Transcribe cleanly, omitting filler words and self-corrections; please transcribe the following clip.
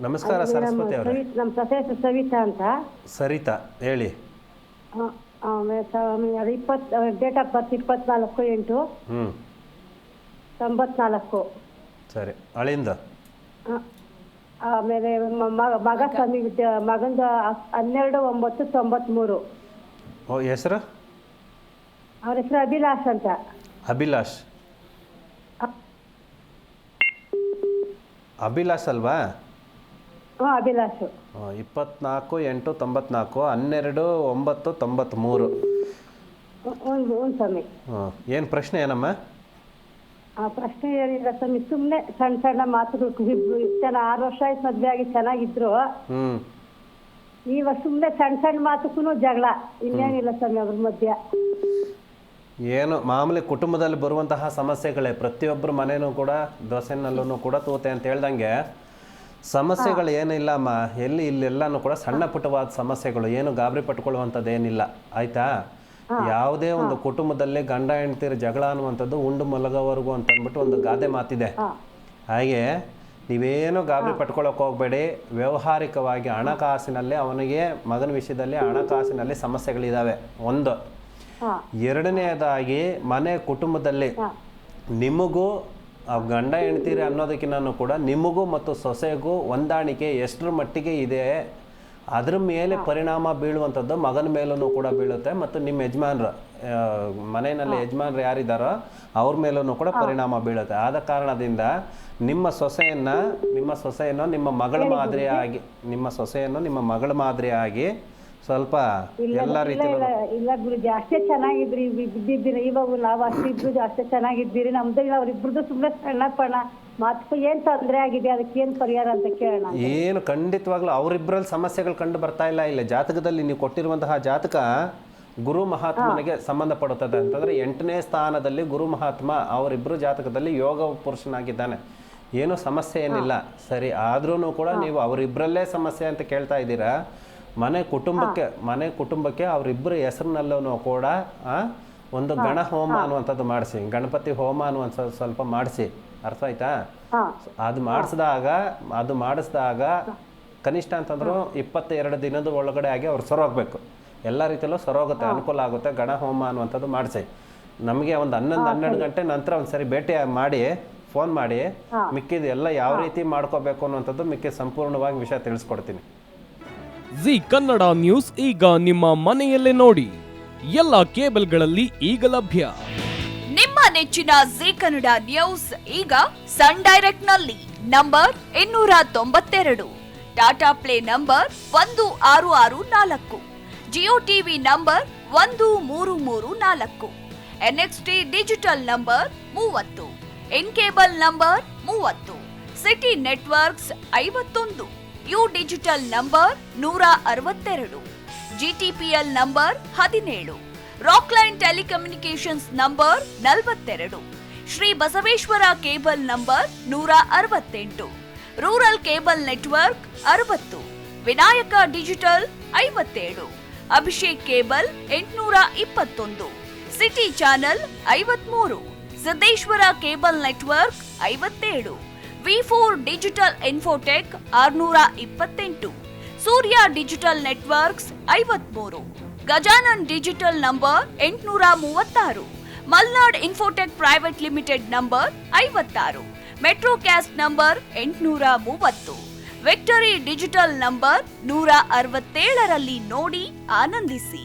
ನಮಸ್ಕಾರ ಸರಸ್ವತಿ ಅವರೇ. ನಮ್ಮ ಸೊಸೆ ಹೆಸರು ಸವಿತಾ ಅಂತ. ಸರಿತಾ ಹೇಳಿ. Date of birth 24/8/94. ಸರಿ, ಅಳಿಂದ ಆಮೇಲೆ ಮಗ ಸ್ವಾಮಿ ಮಗಂದ 12/9/93. ಹೆಸರು? ಅವ್ರ ಹೆಸರು ಅಭಿಲಾಷ್ ಅಂತ. ಅಭಿಲಾಷ್ ಅಭಿಲಾಷ್ ಅಲ್ವಾ? ಹಾಂ, ಅಭಿಲಾಷ್. 24/8/94, 12/9/93. ಸ್ವಾಮಿ. ಏನು ಪ್ರಶ್ನೆ ಏನಮ್ಮ? ಪ್ರಶ್ನೆ ಏನಿಲ್ಲ ಸ್ವಾಮಿ, ಸುಮ್ಮನೆ ಸಣ್ಣ ಸಣ್ಣ ಮಾತುಗಳು. 6 ವರ್ಷ ಆಯ್ತು ಮದ್ವೆ ಆಗಿ ಚೆನ್ನಾಗಿದ್ರು. ಇವಾಗ ಸುಮ್ಮನೆ ಸಣ್ಣ ಸಣ್ಣ ಮಾತಕ್ಕೂ ಜಗಳ, ಇನ್ನೇನಿಲ್ಲ ಸ್ವಾಮಿ ಅವ್ರ ಮಧ್ಯ. ಏನು ಮಾಮೂಲಿ ಕುಟುಂಬದಲ್ಲಿ ಬರುವಂತಹ ಸಮಸ್ಯೆಗಳೇ. ಪ್ರತಿಯೊಬ್ಬರ ಮನೇನೂ ಕೂಡ ದೋಸೆನಲ್ಲೂ ಕೂಡ ತೂತೆ ಅಂತ ಹೇಳ್ದಂಗೆ ಸಮಸ್ಯೆಗಳು ಏನಿಲ್ಲ ಅಮ್ಮ. ಇಲ್ಲೆಲ್ಲಾನು ಕೂಡ ಸಣ್ಣ ಪುಟ್ಟವಾದ ಸಮಸ್ಯೆಗಳು, ಏನು ಗಾಬರಿ ಪಟ್ಕೊಳ್ಳುವಂಥದ್ದು ಏನಿಲ್ಲ, ಆಯ್ತಾ? ಯಾವುದೇ ಒಂದು ಕುಟುಂಬದಲ್ಲಿ ಗಂಡ ಹೆಂಡ್ತಿರ ಜಗಳ ಅನ್ನುವಂಥದ್ದು ಉಂಡು ಮಲಗೋವರೆಗೂ ಅಂತ ಅಂದ್ಬಿಟ್ಟು ಒಂದು ಗಾದೆ ಮಾತಿದೆ. ಹಾಗೆ ನೀವೇನು ಗಾಬರಿ ಪಟ್ಕೊಳ್ಳೋಕೆ ಹೋಗಬೇಡಿ. ವ್ಯಾವಹಾರಿಕವಾಗಿ ಹಣಕಾಸಿನಲ್ಲಿ ಅವನಿಗೆ ಮಗನ ವಿಷಯದಲ್ಲಿ ಹಣಕಾಸಿನಲ್ಲಿ ಸಮಸ್ಯೆಗಳಿದ್ದಾವೆ ಒಂದು. ಎರಡನೆಯದಾಗಿ ಮನೆ ಕುಟುಂಬದಲ್ಲಿ ನಿಮಗೂ ಗಂಡ ಹೆಂಡ್ತೀರಿ ಅನ್ನೋದಕ್ಕಿಂತ ಕೂಡ ನಿಮಗೂ ಮತ್ತು ಸೊಸೆಗೂ ಹೊಂದಾಣಿಕೆ ಎಷ್ಟರ ಮಟ್ಟಿಗೆ ಇದೆ ಅದ್ರ ಮೇಲೆ ಪರಿಣಾಮ ಬೀಳುವಂಥದ್ದು ಮಗನ ಮೇಲೂ ಕೂಡ ಬೀಳುತ್ತೆ, ಮತ್ತು ನಿಮ್ಮ ಯಜಮಾನ್ರು ಮನೆಯಲ್ಲಿ ಯಜಮಾನ್ರು ಯಾರಿದ್ದಾರೋ ಅವ್ರ ಮೇಲೂ ಕೂಡ ಪರಿಣಾಮ ಬೀಳುತ್ತೆ. ಆದ ಕಾರಣದಿಂದ ನಿಮ್ಮ ಸೊಸೆಯನ್ನು ನಿಮ್ಮ ಮಗಳ ಮಾದರಿಯಾಗಿ ನಿಮ್ಮ ಮಗಳ ಮಾದರಿಯಾಗಿ ಸ್ವಲ್ಪ ಎಲ್ಲ ರೀತಿಯಲ್ಲೂ. ಇಲ್ಲ ಗುರುಜಿ, ಅಷ್ಟೇ ಚೆನ್ನಾಗಿದ್ರಿ ಬಿದ್ದಿದ್ದೀರಿ. ಇವಾಗ ನಾವು ಅಷ್ಟು ಇಬ್ರು ಅಷ್ಟೇ ಚೆನ್ನಾಗಿದ್ದೀರಿ. ನಮ್ದು ಅವ್ರಿಬ್ರದ್ದು ಸುಮ್ಮನೆ ಸಣ್ಣ ಪಣ ಮಾತು. ಏನ್ ತೊಂದರೆ ಆಗಿದೆ, ಅದಕ್ಕೆ ಏನ್ ಪರಿಹಾರ ಅಂತ ಕೇಳೋಣ. ಏನು ಖಂಡಿತವಾಗ್ಲೂ ಅವರಿಬ್ಬರಲ್ಲಿ ಸಮಸ್ಯೆಗಳು ಕಂಡು ಬರ್ತಾ ಇಲ್ಲ ಜಾತಕದಲ್ಲಿ ನೀವು ಕೊಟ್ಟಿರುವಂತಹ ಜಾತಕ ಗುರು ಮಹಾತ್ಮನಿಗೆ ಸಂಬಂಧಪಡುತ್ತದೆ ಅಂತಂದ್ರೆ 8ನೇ ಸ್ಥಾನದಲ್ಲಿ ಗುರು ಮಹಾತ್ಮ ಅವರಿಬ್ರು ಜಾತಕದಲ್ಲಿ ಯೋಗ ಪುರುಷನಾಗಿದ್ದಾನೆ. ಏನು ಸಮಸ್ಯೆ ಏನಿಲ್ಲ, ಸರಿ. ಆದ್ರೂ ಕೂಡ ನೀವು ಅವರಿಬ್ಬರಲ್ಲೇ ಸಮಸ್ಯೆ ಅಂತ ಕೇಳ್ತಾ ಇದ್ದೀರಾ. ಮನೆ ಕುಟುಂಬಕ್ಕೆ ಅವರಿಬ್ಬರ ಹೆಸರಿನಲ್ಲೂ ಕೂಡ ಒಂದು ಗಣ ಹೋಮ ಅನ್ನುವಂಥದ್ದು ಮಾಡಿಸಿ, ಗಣಪತಿ ಹೋಮ ಅನ್ನುವಂಥದ್ದು ಸ್ವಲ್ಪ ಮಾಡಿಸಿ, ಅರ್ಥ ಆಯ್ತಾ? ಅದು ಮಾಡಿಸಿದಾಗ ಕನಿಷ್ಠ ಅಂತಂದ್ರು 22 ದಿನದ ಒಳಗಡೆ ಆಗಿ ಅವ್ರು ಸರೋಗ್ಬೇಕು. ಎಲ್ಲ ರೀತಿಯಲ್ಲೂ ಸರೋಗುತ್ತೆ, ಅನುಕೂಲ ಆಗುತ್ತೆ. ಗಣ ಹೋಮ ಅನ್ನುವಂಥದ್ದು ಮಾಡಿಸಿ. ನಮಗೆ ಒಂದು 11-12 ಗಂಟೆ ನಂತರ ಒಂದ್ಸರಿ ಭೇಟಿ ಮಾಡಿ ಫೋನ್ ಮಾಡಿ ಮಿಕ್ಕಿದ ಎಲ್ಲ ಯಾವ ರೀತಿ ಮಾಡ್ಕೋಬೇಕು ಅನ್ನುವಂಥದ್ದು ಮಿಕ್ಕಿದ ಸಂಪೂರ್ಣವಾಗಿ ವಿಷಯ ತಿಳಿಸ್ಕೊಡ್ತೀನಿ. ಜಿ ಕನ್ನಡ ನ್ಯೂಸ್ ಈಗ ನಿಮ್ಮ ಮನೆಯಲ್ಲೇ ನೋಡಿ. ಎಲ್ಲ ಕೇಬಲ್ಗಳಲ್ಲಿ ಈಗ ಲಭ್ಯ. ನಿಮ್ಮ ನೆಚ್ಚಿನ ಜಿ ಕನ್ನಡ ನ್ಯೂಸ್ ಈಗ ಸನ್ ಡೈರೆಕ್ಟ್ ನಲ್ಲಿ number 292, Tata play number 1664, Jio TV number 1334, NXT digital number 30, in cable number 30, city networks 51, U digital number 162, GTPL number 17, Rockline telecommunications number 42, Shri Basaveshwara cable number 168, rural cable network 60, Vinayaka digital 57, Abhishek cable 821, city channel 53, Siddeshwara cable network 57, V4 digital Infotech 628, Surya digital networks 53, Gajanan digital number 836, Malnad Infotech private limited number 56, Metrocast number 830, Victory digital number 167ರಲ್ಲಿ ನೋಡಿ ಆನಂದಿಸಿ.